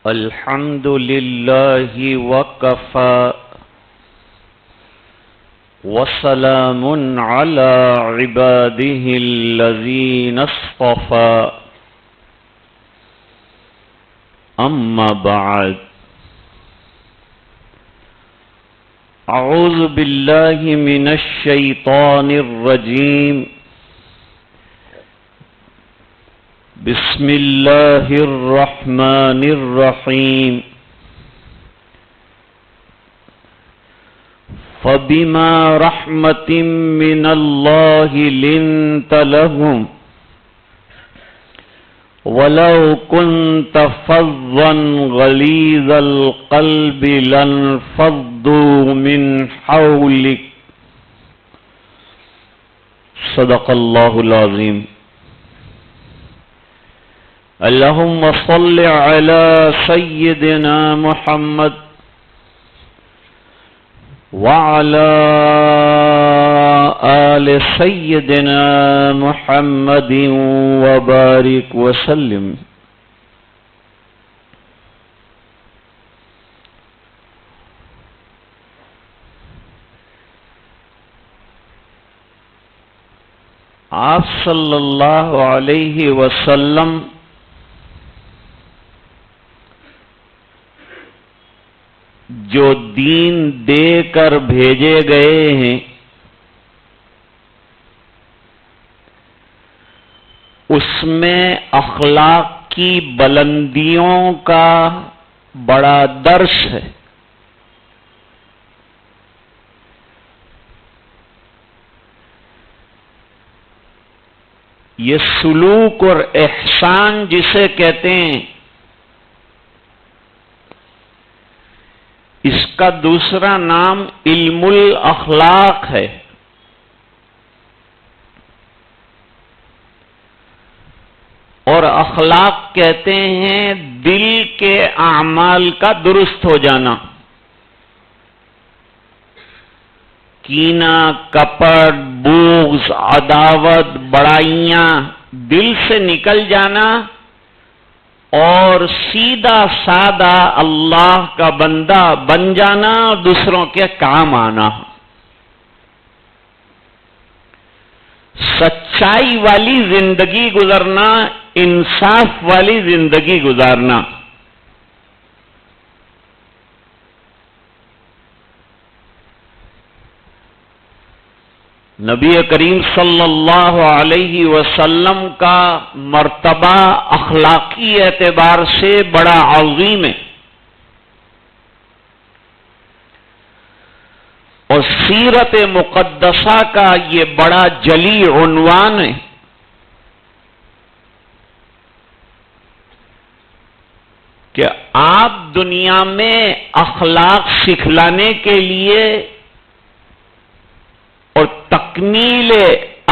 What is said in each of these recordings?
الحمد لله وكفى وسلام على عباده الذين اصطفى أما بعد أعوذ بالله من الشيطان الرجيم بسم الله الرحمن الرحيم فبما رحمة من الله لنت لهم ولو كنت فظا غليظ القلب لانفضوا من حولك صدق الله العظيم اللهم صل على سيدنا محمد وعلى آل سيدنا محمد وبارك وسلم. آپ صلی اللہ علیہ وسلم جو دین دے کر بھیجے گئے ہیں اس میں اخلاق کی بلندیوں کا بڑا درس ہے. یہ سلوک اور احسان جسے کہتے ہیں اس کا دوسرا نام علم الاخلاق ہے. اور اخلاق کہتے ہیں دل کے اعمال کا درست ہو جانا. کینہ، کپٹ، بغض، عداوت، بڑائیاں دل سے نکل جانا اور سیدھا سادہ اللہ کا بندہ بن جانا، دوسروں کے کام آنا. سچائی والی زندگی گزرنا، انصاف والی زندگی گزارنا. نبی کریم صلی اللہ علیہ وسلم کا مرتبہ اخلاقی اعتبار سے بڑا عظیم ہے اور سیرت مقدسہ کا یہ بڑا جلی عنوان ہے. کہ آپ دنیا میں اخلاق سکھلانے کے لیے اور تکمیل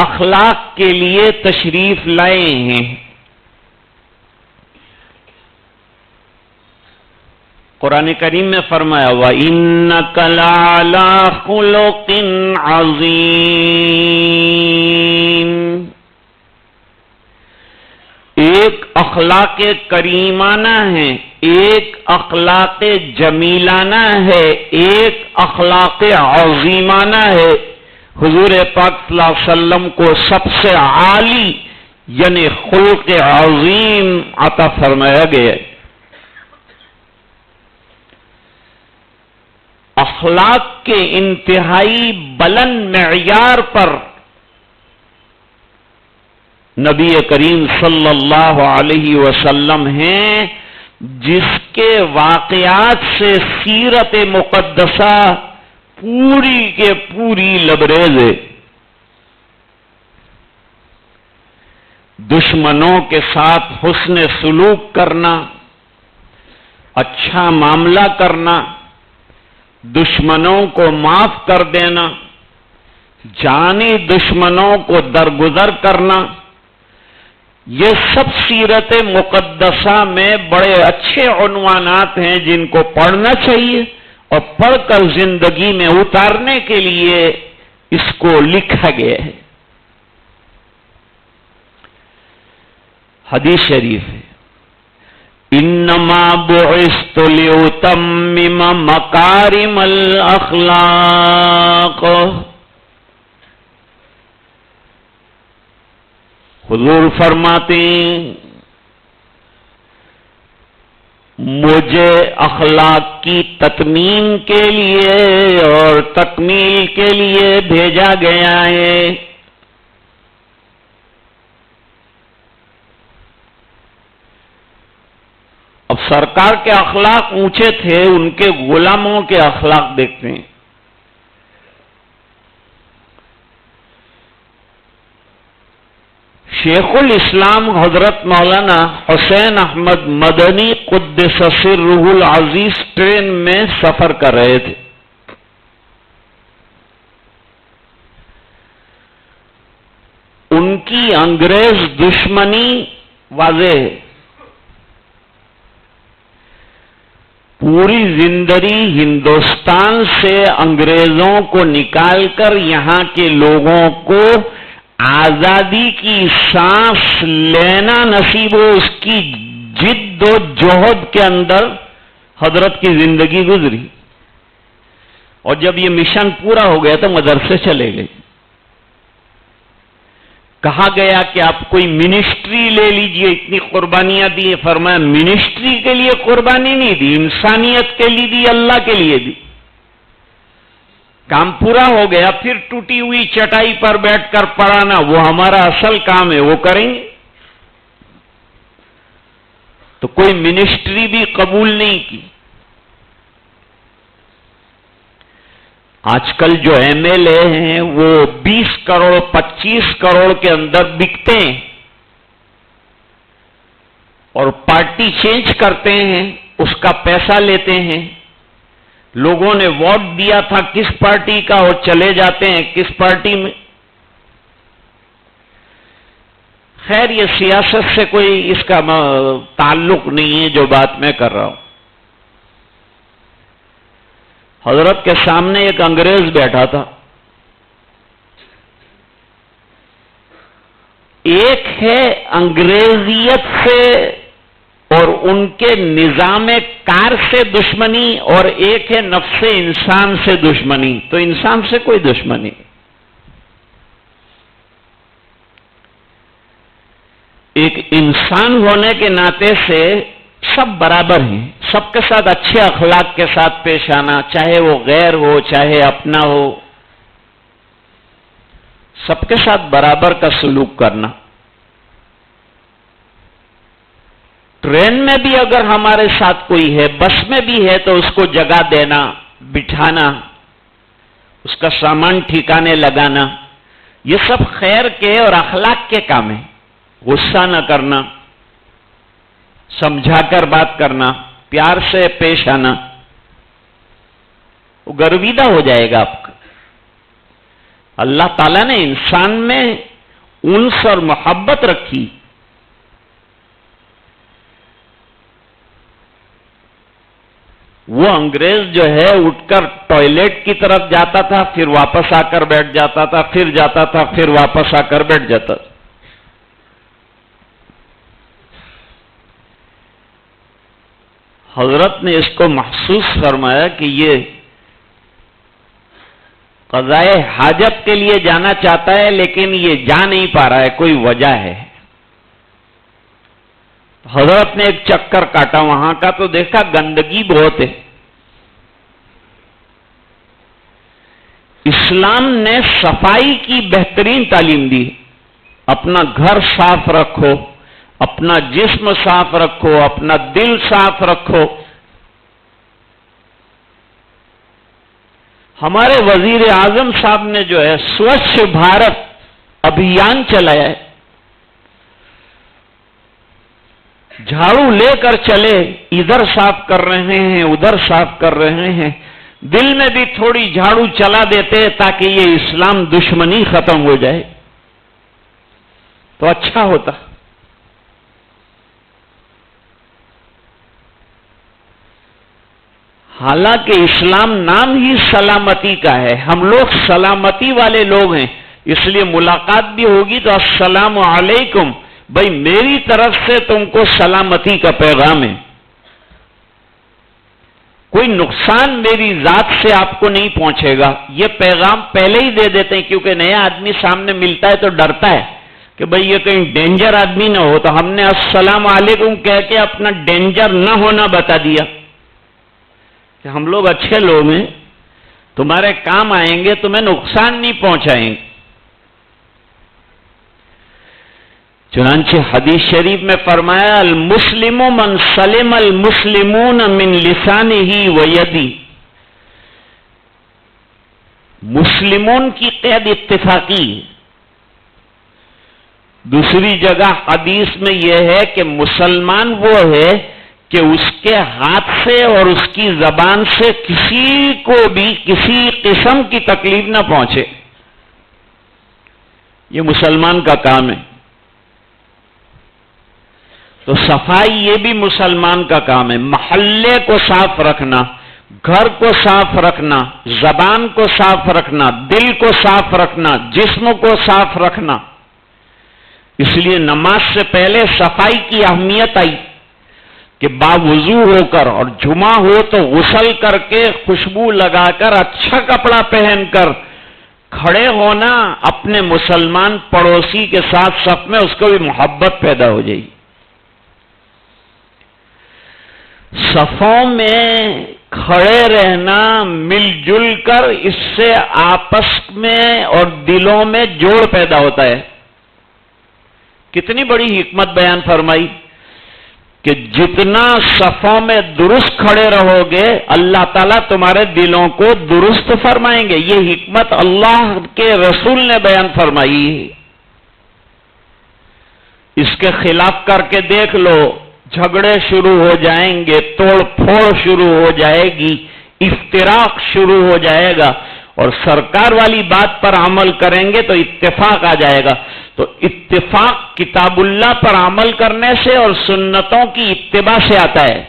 اخلاق کے لیے تشریف لائے ہیں. قرآن کریم میں فرمایا وَإِنَّكَ لَعَلَىٰ خُلُقٍ عَظِيمٍ. ایک اخلاق کریمانہ ہے، ایک اخلاق جمیلانہ ہے، ایک اخلاق عظیمانہ ہے. حضور پاک صلی اللہ علیہ وسلم کو سب سے عالی یعنی خلق عظیم عطا فرمایا گیا ہے. اخلاق کے انتہائی بلند معیار پر نبی کریم صلی اللہ علیہ وسلم ہیں جس کے واقعات سے سیرت مقدسہ پوری کے پوری لبریز ہے. دشمنوں کے ساتھ حسن سلوک کرنا، اچھا معاملہ کرنا، دشمنوں کو معاف کر دینا، جانی دشمنوں کو درگزر کرنا، یہ سب سیرت مقدسہ میں بڑے اچھے عنوانات ہیں جن کو پڑھنا چاہیے اور پڑھ کر زندگی میں اتارنے کے لیے اس کو لکھا گیا ہے. حدیث شریف ہے، انما بعثت لأتمم مکارم الاخلاق. حضور فرماتے ہیں مجھے اخلاق کی تتمیم کے لیے اور تکمیل کے لیے بھیجا گیا ہے. اب سرکار کے اخلاق اونچے تھے، ان کے غلاموں کے اخلاق دیکھتے ہیں. شیخ الاسلام حضرت مولانا حسین احمد مدنی قدس سرہ العزیز ٹرین میں سفر کر رہے تھے. ان کی انگریز دشمنی واضح ہے. پوری زندگی ہندوستان سے انگریزوں کو نکال کر یہاں کے لوگوں کو آزادی کی سانس لینا نصیب ہو، اس کی جد و جہد کے اندر حضرت کی زندگی گزری. اور جب یہ مشن پورا ہو گیا تو مدرسے چلے گئے. کہا گیا کہ آپ کوئی منسٹری لے لیجئے، اتنی قربانیاں دی. فرمایا منسٹری کے لیے قربانی نہیں دی، انسانیت کے لیے دی، اللہ کے لیے دی. کام پورا ہو گیا، پھر ٹوٹی ہوئی چٹائی پر بیٹھ کر پڑھانا وہ ہمارا اصل کام ہے، وہ کریں گے. تو کوئی منسٹری بھی قبول نہیں کی. آج کل جو ایم ایل اے ہیں وہ 20 کروڑ 25 کروڑ کے اندر بکتے ہیں اور پارٹی چینج کرتے ہیں، اس کا پیسہ لیتے ہیں. لوگوں نے ووٹ دیا تھا کس پارٹی کا اور چلے جاتے ہیں کس پارٹی میں. خیر یہ سیاست سے کوئی اس کا تعلق نہیں ہے جو بات میں کر رہا ہوں. حضرت کے سامنے ایک انگریز بیٹھا تھا. ایک ہے انگریزیت سے اور ان کے نظام کار سے دشمنی، اور ایک ہے نفس انسان سے دشمنی. تو انسان سے کوئی دشمنی. ایک انسان ہونے کے ناطے سے سب برابر ہیں، سب کے ساتھ اچھے اخلاق کے ساتھ پیش آنا، چاہے وہ غیر ہو چاہے اپنا ہو، سب کے ساتھ برابر کا سلوک کرنا. ٹرین میں بھی اگر ہمارے ساتھ کوئی ہے، بس میں بھی ہے، تو اس کو جگہ دینا، بٹھانا، اس کا سامان ٹھکانے لگانا، یہ سب خیر کے اور اخلاق کے کام ہیں. غصہ نہ کرنا، سمجھا کر بات کرنا، پیار سے پیش آنا، وہ گرویدہ ہو جائے گا آپ کا. اللہ تعالیٰ نے انسان میں انس اور محبت رکھی. وہ انگریز جو ہے اٹھ کر ٹوائلٹ کی طرف جاتا تھا، پھر واپس آ کر بیٹھ جاتا تھا، پھر جاتا تھا، پھر واپس آ کر بیٹھ جاتا تھا. حضرت نے اس کو محسوس فرمایا کہ یہ قضائے حاجت کے لیے جانا چاہتا ہے لیکن یہ جا نہیں پا رہا ہے، کوئی وجہ ہے. حضرت نے ایک چکر کاٹا وہاں کا تو دیکھا گندگی بہت ہے. اسلام نے صفائی کی بہترین تعلیم دی. اپنا گھر صاف رکھو، اپنا جسم صاف رکھو، اپنا دل صاف رکھو. ہمارے وزیر اعظم صاحب نے جو ہے سوچھ بھارت ابھیان چلایا ہے. جھاڑو لے کر چلے، ادھر صاف کر رہے ہیں ادھر صاف کر رہے ہیں. دل میں بھی تھوڑی جھاڑو چلا دیتے تاکہ یہ اسلام دشمنی ختم ہو جائے تو اچھا ہوتا. حالانکہ اسلام نام ہی سلامتی کا ہے. ہم لوگ سلامتی والے لوگ ہیں، اس لیے ملاقات بھی ہوگی تو السلام علیکم، بھائی میری طرف سے تم کو سلامتی کا پیغام ہے، کوئی نقصان میری ذات سے آپ کو نہیں پہنچے گا، یہ پیغام پہلے ہی دے دیتے ہیں، کیونکہ نیا آدمی سامنے ملتا ہے تو ڈرتا ہے کہ بھئی یہ کہیں ڈینجر آدمی نہ ہو، تو ہم نے السلام علیکم کہہ کے اپنا ڈینجر نہ ہونا بتا دیا کہ ہم لوگ اچھے لوگ ہیں، تمہارے کام آئیں گے، تمہیں نقصان نہیں پہنچائیں گے۔ چنانچہ حدیث شریف میں فرمایا المسلم من سلم المسلمون من لسانہ ویدی، مسلمون کی قید اتفاقی ہے۔ دوسری جگہ حدیث میں یہ ہے کہ مسلمان وہ ہے کہ اس کے ہاتھ سے اور اس کی زبان سے کسی کو بھی کسی قسم کی تکلیف نہ پہنچے، یہ مسلمان کا کام ہے۔ تو صفائی یہ بھی مسلمان کا کام ہے، محلے کو صاف رکھنا، گھر کو صاف رکھنا، زبان کو صاف رکھنا، دل کو صاف رکھنا، جسم کو صاف رکھنا۔ اس لیے نماز سے پہلے صفائی کی اہمیت آئی کہ باوضو ہو کر اور جمعہ ہو تو غسل کر کے خوشبو لگا کر اچھا کپڑا پہن کر کھڑے ہونا، اپنے مسلمان پڑوسی کے ساتھ صف میں، اس کو بھی محبت پیدا ہو جائے گی۔ صفوں میں کھڑے رہنا، مل جل کر، اس سے آپس میں اور دلوں میں جوڑ پیدا ہوتا ہے۔ کتنی بڑی حکمت بیان فرمائی کہ جتنا صفوں میں درست کھڑے رہو گے اللہ تعالیٰ تمہارے دلوں کو درست فرمائیں گے۔ یہ حکمت اللہ کے رسول نے بیان فرمائی۔ اس کے خلاف کر کے دیکھ لو، جھگڑے شروع ہو جائیں گے، توڑ پھوڑ شروع ہو جائے گی، افتراق شروع ہو جائے گا، اور سرکار والی بات پر عمل کریں گے تو اتفاق آ جائے گا۔ تو اتفاق کتاب اللہ پر عمل کرنے سے اور سنتوں کی اتباع سے آتا ہے۔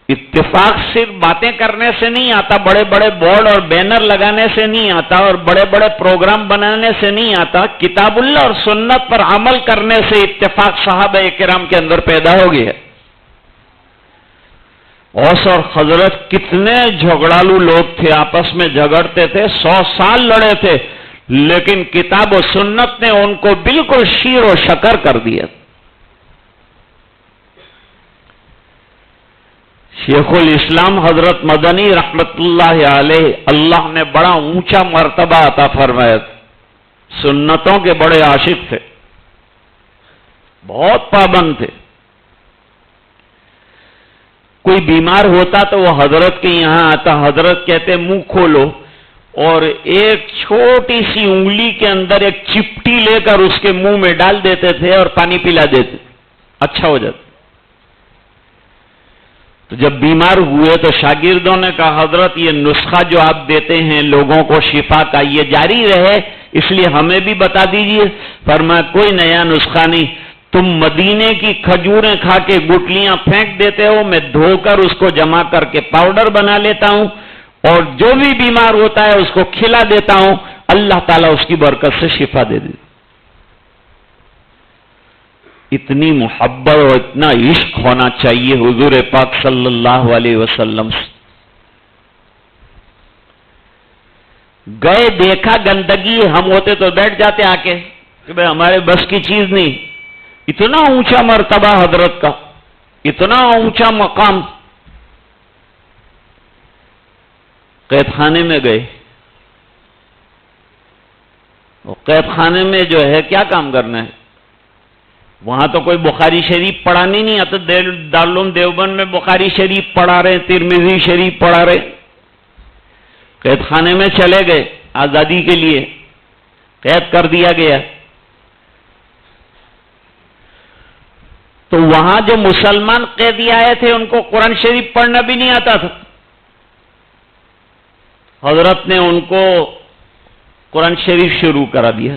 اتفاق صرف باتیں کرنے سے نہیں آتا، بڑے بڑے بورڈ اور بینر لگانے سے نہیں آتا، اور بڑے بڑے پروگرام بنانے سے نہیں آتا، کتاب اللہ اور سنت پر عمل کرنے سے اتفاق صحابہ کرام کے اندر پیدا ہو گیا۔ اوس اور خزرج کتنے جھگڑالو لوگ تھے، آپس میں جھگڑتے تھے، 100 سال لڑے تھے، لیکن کتاب و سنت نے ان کو بالکل شیر و شکر کر دیا۔ شیخ الاسلام حضرت مدنی رحمت اللہ علیہ، اللہ نے بڑا اونچا مرتبہ عطا فرمایا، سنتوں کے بڑے عاشق تھے، بہت پابند تھے۔ کوئی بیمار ہوتا تو وہ حضرت کے یہاں آتا، حضرت کہتے منہ کھولو، اور ایک چھوٹی سی انگلی کے اندر ایک چپٹی لے کر اس کے منہ میں ڈال دیتے تھے اور پانی پلا دیتے، اچھا ہو جاتا۔ تو جب بیمار ہوئے تو شاگردوں نے کہا حضرت یہ نسخہ جو آپ دیتے ہیں لوگوں کو شفا کا، یہ جاری رہے، اس لیے ہمیں بھی بتا دیجئے۔ فرمایا کوئی نیا نسخہ نہیں، تم مدینے کی کھجوریں کھا کے گٹلیاں پھینک دیتے ہو، میں دھو کر اس کو جمع کر کے پاؤڈر بنا لیتا ہوں، اور جو بھی بیمار ہوتا ہے اس کو کھلا دیتا ہوں، اللہ تعالیٰ اس کی برکت سے شفا دے دے۔ اتنی محبت اور اتنا عشق ہونا چاہیے حضور پاک صلی اللہ علیہ وسلم سے۔ گئے دیکھا گندگی، ہم ہوتے تو بیٹھ جاتے آ کے کہ بھئی ہمارے بس کی چیز نہیں۔ اتنا اونچا مرتبہ حضرت کا، اتنا اونچا مقام۔ قید خانے میں گئے، قید خانے میں جو ہے کیا کام کرنا ہے؟ وہاں تو کوئی بخاری شریف پڑھانے نہیں آتا، دارالعلوم دیوبند میں بخاری شریف پڑھا رہے، ترمذی شریف پڑھا رہے۔ قید خانے میں چلے گئے، آزادی کے لیے قید کر دیا گیا۔ تو وہاں جو مسلمان قیدی آئے تھے ان کو قرآن شریف پڑھنا بھی نہیں آتا تھا۔ حضرت نے ان کو قرآن شریف شروع کرا دیا،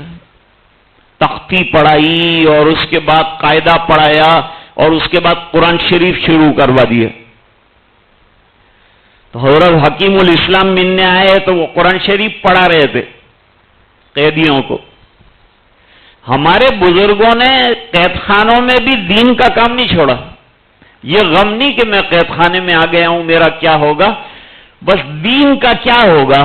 تختی پڑھائی، اور اس کے بعد قاعدہ پڑھایا، اور اس کے بعد قرآن شریف شروع کروا دیا۔ تو حضرت حکیم الاسلام ملنے آئے تو وہ قرآن شریف پڑھا رہے تھے قیدیوں کو۔ ہمارے بزرگوں نے قید خانوں میں بھی دین کا کام نہیں چھوڑا. یہ غم نہیں کہ میں قید خانے میں آ گیا ہوں میرا کیا ہوگا، بس دین کا کیا ہوگا.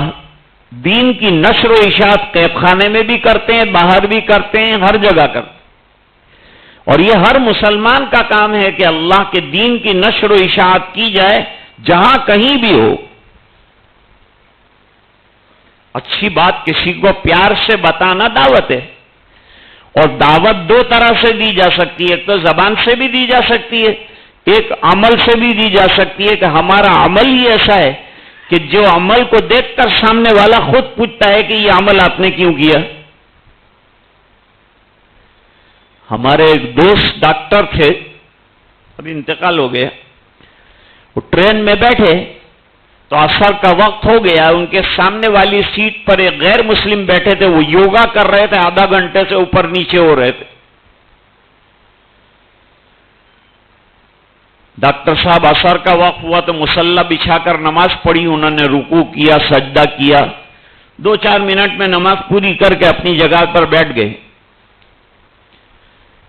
دین کی نشر و اشاعت قید خانے میں بھی کرتے ہیں، باہر بھی کرتے ہیں، ہر جگہ کرتے ہیں. اور یہ ہر مسلمان کا کام ہے کہ اللہ کے دین کی نشر و اشاعت کی جائے جہاں کہیں بھی ہو. اچھی بات کسی کو پیار سے بتانا دعوت ہے، اور دعوت دو طرح سے دی جا سکتی ہے. ایک تو زبان سے بھی دی جا سکتی ہے، ایک عمل سے بھی دی جا سکتی ہے کہ ہمارا عمل ہی ایسا ہے کہ جو عمل کو دیکھ کر سامنے والا خود پوچھتا ہے کہ یہ عمل آپ نے کیوں کیا. ہمارے ایک دوست ڈاکٹر تھے، ابھی انتقال ہو گیا. وہ ٹرین میں بیٹھے تو عصر کا وقت ہو گیا. ان کے سامنے والی سیٹ پر ایک غیر مسلم بیٹھے تھے، وہ یوگا کر رہے تھے، آدھا گھنٹے سے اوپر نیچے ہو رہے تھے. ڈاکٹر صاحب عصر کا وقت ہوا تو مصلی بچھا کر نماز پڑھی. انہوں نے رکوع کیا، سجدہ کیا. 2-4 منٹ میں نماز پوری کر کے اپنی جگہ پر بیٹھ گئے.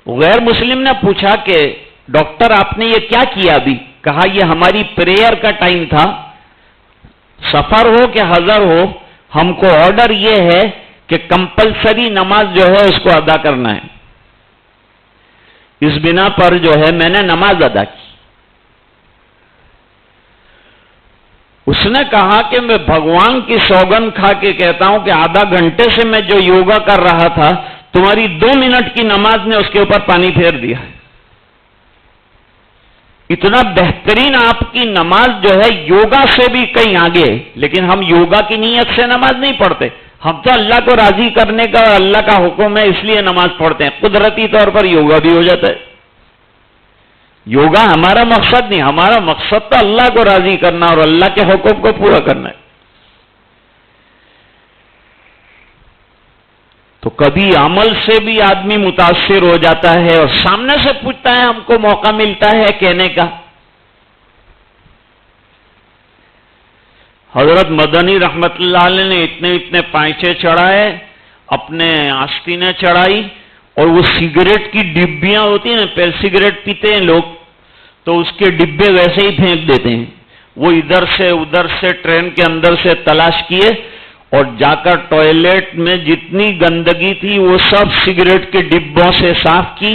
غیر مسلم نے پوچھا کہ ڈاکٹر آپ نے یہ کیا کیا ابھی؟ کہا یہ ہماری پریئر کا ٹائم تھا. سفر ہو کہ حضر ہو، ہم کو آرڈر یہ ہے کہ کمپلسری نماز جو ہے اس کو ادا کرنا ہے. اس بنا پر جو ہے میں نے نماز ادا کی. اس نے کہا کہ میں بھگوان کی سوگند کھا کے کہتا ہوں کہ آدھا گھنٹے سے میں جو یوگا کر رہا تھا، تمہاری 2 منٹ کی نماز نے اس کے اوپر پانی پھیر دیا. اتنا بہترین آپ کی نماز جو ہے یوگا سے بھی کہیں آگے. لیکن ہم یوگا کی نیت سے نماز نہیں پڑھتے. ہم تو اللہ کو راضی کرنے کا اور اللہ کا حکم ہے اس لیے نماز پڑھتے ہیں. قدرتی طور پر یوگا بھی ہو جاتا ہے. یوگا ہمارا مقصد نہیں، ہمارا مقصد تو اللہ کو راضی کرنا اور اللہ کے حکم کو پورا کرنا ہے. تو کبھی عمل سے بھی آدمی متاثر ہو جاتا ہے اور سامنے سے پوچھتا ہے، ہم کو موقع ملتا ہے کہنے کا. حضرت مدنی رحمت اللہ علیہ نے اتنے پائچے چڑھائے، اپنے آستینیں چڑھائی، اور وہ سگریٹ کی ڈبیاں ہوتی ہیں نا، پہلے سگریٹ پیتے ہیں لوگ تو اس کے ڈبے ویسے ہی پھینک دیتے ہیں. وہ ادھر سے ادھر سے ٹرین کے اندر سے تلاش کیے اور جا کر ٹوائلٹ میں جتنی گندگی تھی وہ سب سگریٹ کے ڈبوں سے صاف کی.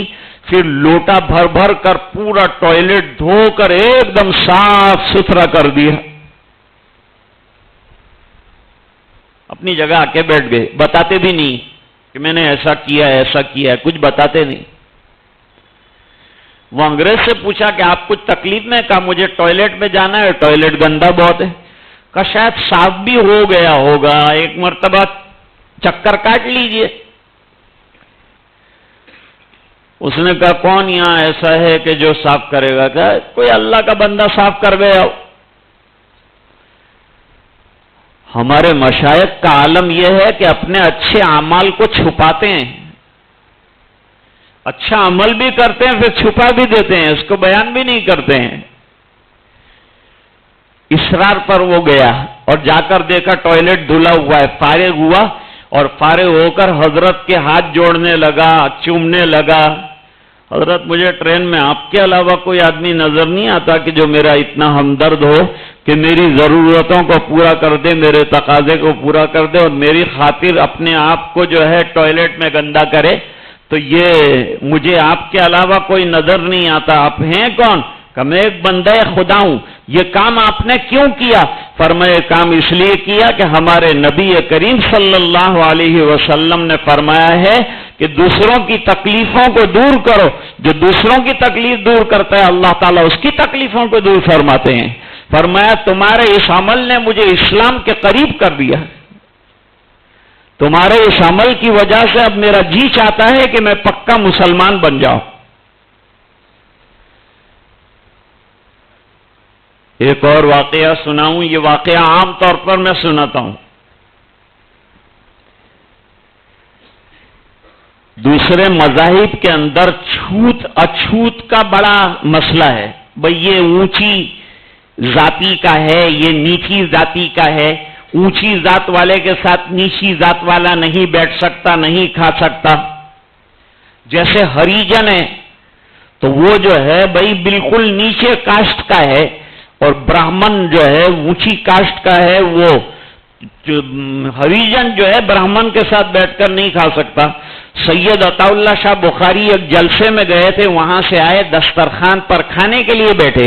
پھر لوٹا بھر بھر کر پورا ٹوائلٹ دھو کر ایک دم صاف ستھرا کر دیا. اپنی جگہ آ کے بیٹھ گئے. بتاتے بھی نہیں کہ میں نے ایسا کیا ہے، کچھ بتاتے نہیں. وہ انگریز سے پوچھا کہ آپ کچھ تکلیف میں؟ کہا مجھے ٹوائلٹ میں جانا ہے، ٹوائلٹ گندا بہت ہے. کہا شاید صاف بھی ہو گیا ہوگا، ایک مرتبہ چکر کاٹ لیجئے. اس نے کہا کون یہاں ایسا ہے کہ جو صاف کرے گا؟ کہا کوئی اللہ کا بندہ صاف کر گیا ہو. ہمارے مشائخ کا عالم یہ ہے کہ اپنے اچھے اعمال کو چھپاتے ہیں. اچھا عمل بھی کرتے ہیں پھر چھپا بھی دیتے ہیں، اس کو بیان بھی نہیں کرتے ہیں. اصرار پر وہ گیا اور جا کر دیکھا ٹوائلٹ دھلا ہوا ہے. فارغ ہوا اور فارغ ہو کر حضرت کے ہاتھ جوڑنے لگا، چومنے لگا. حضرت مجھے ٹرین میں آپ کے علاوہ کوئی آدمی نظر نہیں آتا کہ جو میرا اتنا ہمدرد ہو کہ میری ضرورتوں کو پورا کر دے، میرے تقاضے کو پورا کر دے اور میری خاطر اپنے آپ کو جو ہے ٹوائلٹ میں گندا کرے. تو یہ مجھے آپ کے علاوہ کوئی نظر نہیں آتا. آپ ہیں کون؟ کہ میں ایک بندہ خدا ہوں. یہ کام آپ نے کیوں کیا؟ فرمایا کام اس لیے کیا کہ ہمارے نبی کریم صلی اللہ علیہ وسلم نے فرمایا ہے کہ دوسروں کی تکلیفوں کو دور کرو. جو دوسروں کی تکلیف دور کرتا ہے اللہ تعالیٰ اس کی تکلیفوں کو دور فرماتے ہیں. فرمایا تمہارے اس عمل نے مجھے اسلام کے قریب کر دیا. تمہارے اس عمل کی وجہ سے اب میرا جی چاہتا ہے کہ میں پکا مسلمان بن جاؤں. ایک اور واقعہ سناؤں. یہ واقعہ عام طور پر میں سناتا ہوں. دوسرے مذاہب کے اندر چھوت اچھوت کا بڑا مسئلہ ہے. بھئی یہ اونچی ذاتی کا ہے، یہ نیچی ذاتی کا ہے. اونچی ذات والے کے ساتھ نیچی ذات والا نہیں بیٹھ سکتا، نہیں کھا سکتا. جیسے ہریجن ہے تو وہ جو ہے بھائی بالکل نیچے کاسٹ کا ہے، اور براہمن جو ہے اونچی کاسٹ کا ہے، وہ ہریجن جو ہے براہمن کے ساتھ بیٹھ کر نہیں کھا سکتا۔ سید عطا اللہ شاہ بخاری ایک جلسے میں گئے تھے، وہاں سے آئے، دسترخوان پر کھانے کے لیے بیٹھے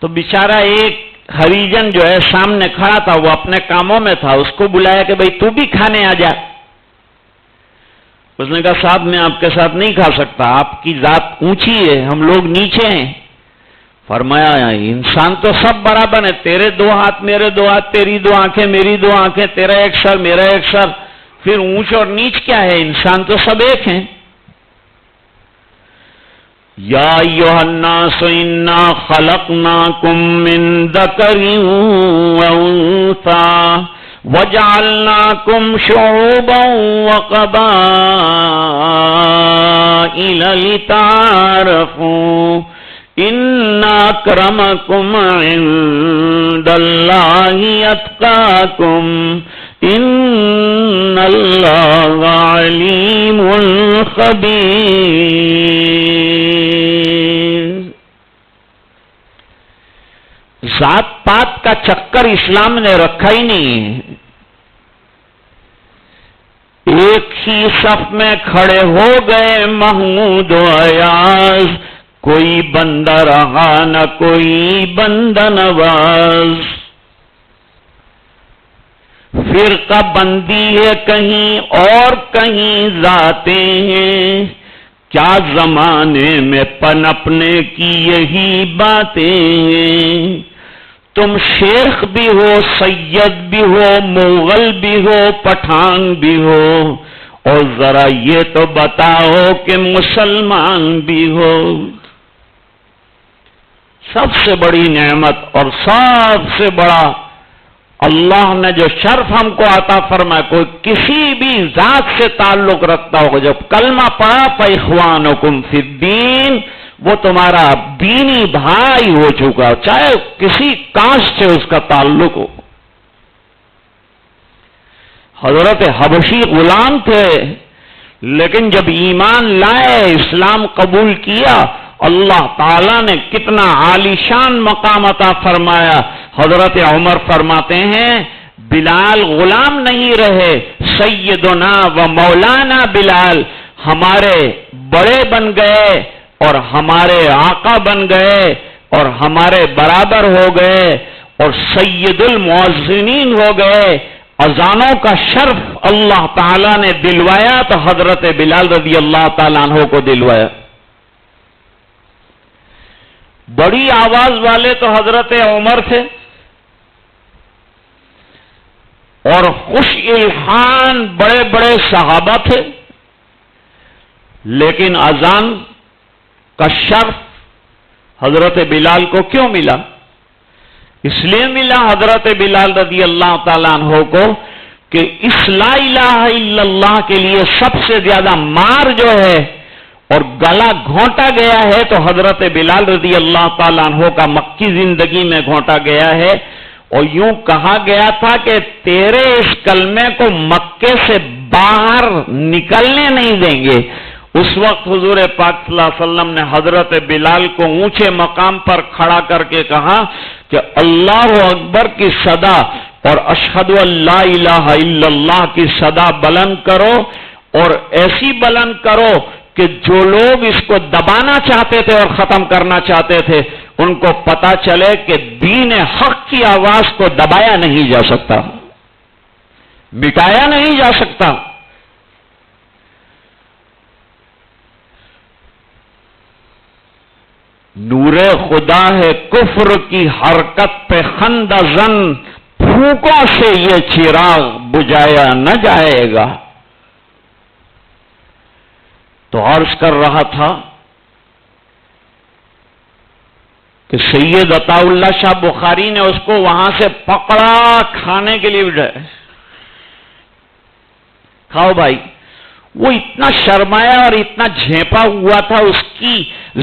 تو بیچارہ ایک ہریجن جو ہے سامنے کھڑا تھا، وہ اپنے کاموں میں تھا، اس کو بلایا کہ بھئی تو بھی کھانے آ جا۔ اس نے کہا صاحب میں آپ کے ساتھ نہیں کھا سکتا، آپ کی ذات اونچی ہے، ہم لوگ نیچے ہیں۔ فرمایا انسان تو سب برابر ہے، تیرے دو ہاتھ میرے دو ہاتھ، تیری دو آنکھیں میری دو آنکھیں، تیرا ایک سر میرا ایک سر، پھر اونچ اور نیچ کیا ہے؟ انسان تو سب ایک ہیں۔ یا ایھا الناس انا خلقناکم من ذکر و انثی وجعلناکم شعوبا وقبائل لتعارفوا ان اکرمکم عند اللہ اتقاکم ان اللہ علیم خبیر۔ ذات پات کا چکر اسلام نے رکھا ہی نہیں ہے۔ ایک ہی صف میں کھڑے ہو گئے محمود و ایاز، کوئی بندہ رہا نہ کوئی بندہ نواز۔ فرقہ بندی ہے کہیں اور کہیں ذاتیں ہیں، کیا زمانے میں پنپنے کی یہی باتیں ہیں۔ تم شیخ بھی ہو، سید بھی ہو، مغل بھی ہو، پٹھان بھی ہو، اور ذرا یہ تو بتاؤ کہ مسلمان بھی ہو۔ سب سے بڑی نعمت اور سب سے بڑا اللہ نے جو شرف ہم کو عطا فرمایا، کوئی کسی بھی ذات سے تعلق رکھتا ہوگا، جب کلمہ پڑھا فاخوانکم فی الدین، وہ تمہارا دینی بھائی ہو چکا، چاہے کسی کاسٹ سے اس کا تعلق ہو۔ حضرت حبشی غلام تھے، لیکن جب ایمان لائے، اسلام قبول کیا، اللہ تعالیٰ نے کتنا عالیشان مقام عطا فرمایا۔ حضرت عمر فرماتے ہیں بلال غلام نہیں رہے، سیدنا و مولانا بلال ہمارے بڑے بن گئے اور ہمارے آقا بن گئے اور ہمارے برابر ہو گئے اور سید المؤذنین ہو گئے۔ اذانوں کا شرف اللہ تعالیٰ نے دلوایا تو حضرت بلال رضی اللہ تعالیٰ عنہ کو دلوایا۔ بڑی آواز والے تو حضرت عمر تھے، اور خوش الحان بڑے بڑے صحابہ تھے، لیکن اذان کا شرف حضرت بلال کو کیوں ملا؟ اس لیے ملا حضرت بلال رضی اللہ تعالیٰ عنہ کو کہ اس لا الہ الا اللہ کے لیے سب سے زیادہ مار جو ہے اور گلا گھونٹا گیا ہے تو حضرت بلال رضی اللہ تعالیٰ عنہ کا مکی زندگی میں گھونٹا گیا ہے، اور یوں کہا گیا تھا کہ تیرے اس کلمے کو مکے سے باہر نکلنے نہیں دیں گے۔ اس وقت حضور پاک صلی اللہ علیہ وسلم نے حضرت بلال کو اونچے مقام پر کھڑا کر کے کہا کہ اللہ اکبر کی صدا اور اشہد ان لا الہ الا اللہ کی صدا بلند کرو، اور ایسی بلند کرو کہ جو لوگ اس کو دبانا چاہتے تھے اور ختم کرنا چاہتے تھے ان کو پتا چلے کہ دین حق کی آواز کو دبایا نہیں جا سکتا، مٹایا نہیں جا سکتا۔ نور خدا ہے کفر کی حرکت پہ خندہ زن، پھونکوں سے یہ چراغ بجھایا نہ جائے گا۔ تو عرض کر رہا تھا کہ سید عطا اللہ شاہ بخاری نے اس کو وہاں سے پکڑا، کھانے کے لیے بٹھایا، کھاؤ بھائی۔ وہ اتنا شرمایا اور اتنا جھیپا ہوا تھا، اس کی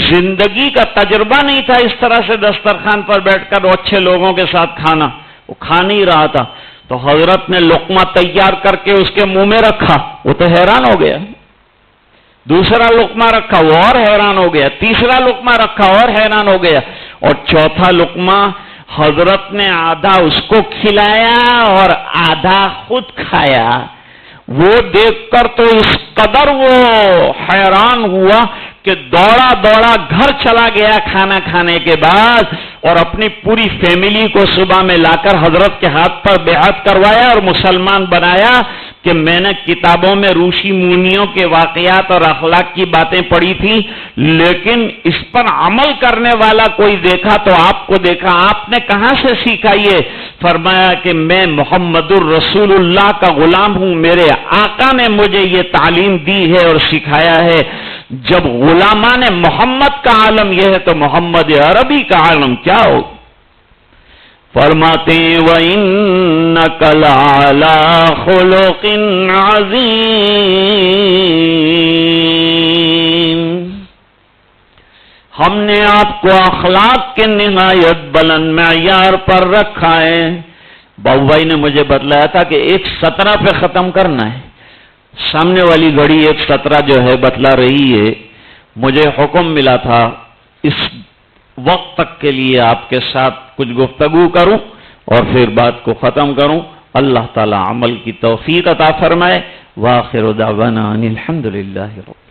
زندگی کا تجربہ نہیں تھا اس طرح سے دسترخوان پر بیٹھ کر اچھے لوگوں کے ساتھ کھانا، وہ کھا نہیں رہا تھا۔ تو حضرت نے لقمہ تیار کر کے اس کے منہ میں رکھا، وہ تو حیران ہو گیا، دوسرا لقمہ رکھا وہ اور حیران ہو گیا، تیسرا لقمہ رکھا اور حیران ہو گیا، اور چوتھا لقمہ حضرت نے آدھا اس کو کھلایا اور آدھا خود کھایا۔ وہ دیکھ کر تو اس قدر وہ حیران ہوا کہ دوڑا دوڑا گھر چلا گیا کھانا کھانے کے بعد، اور اپنی پوری فیملی کو صبح میں لا کر حضرت کے ہاتھ پر بیعت کروایا اور مسلمان بنایا کہ میں نے کتابوں میں روشی مونیوں کے واقعات اور اخلاق کی باتیں پڑھی تھی، لیکن اس پر عمل کرنے والا کوئی دیکھا تو آپ کو دیکھا۔ آپ نے کہاں سے سیکھا یہ؟ فرمایا کہ میں محمد الرسول اللہ کا غلام ہوں، میرے آقا نے مجھے یہ تعلیم دی ہے اور سکھایا ہے۔ جب غلامان محمد کا عالم یہ ہے تو محمد عربی کا عالم کیا ہو؟ فرماتے وَإِنَّكَ لَعَلَىٰ خُلُقٍ عَظِيمٍ، ہم نے آپ کو اخلاق کے نہایت بلند معیار پر رکھا ہے۔ بابو بھائی نے مجھے بتلایا تھا کہ 1:17 پہ ختم کرنا ہے، سامنے والی گھڑی 1:17 جو ہے بتلا رہی ہے، مجھے حکم ملا تھا اس وقت تک کے لیے آپ کے ساتھ کچھ گفتگو کروں اور پھر بات کو ختم کروں۔ اللہ تعالی عمل کی توفیق عطا فرمائے۔ وآخر دعوانا ان الحمدللہ رب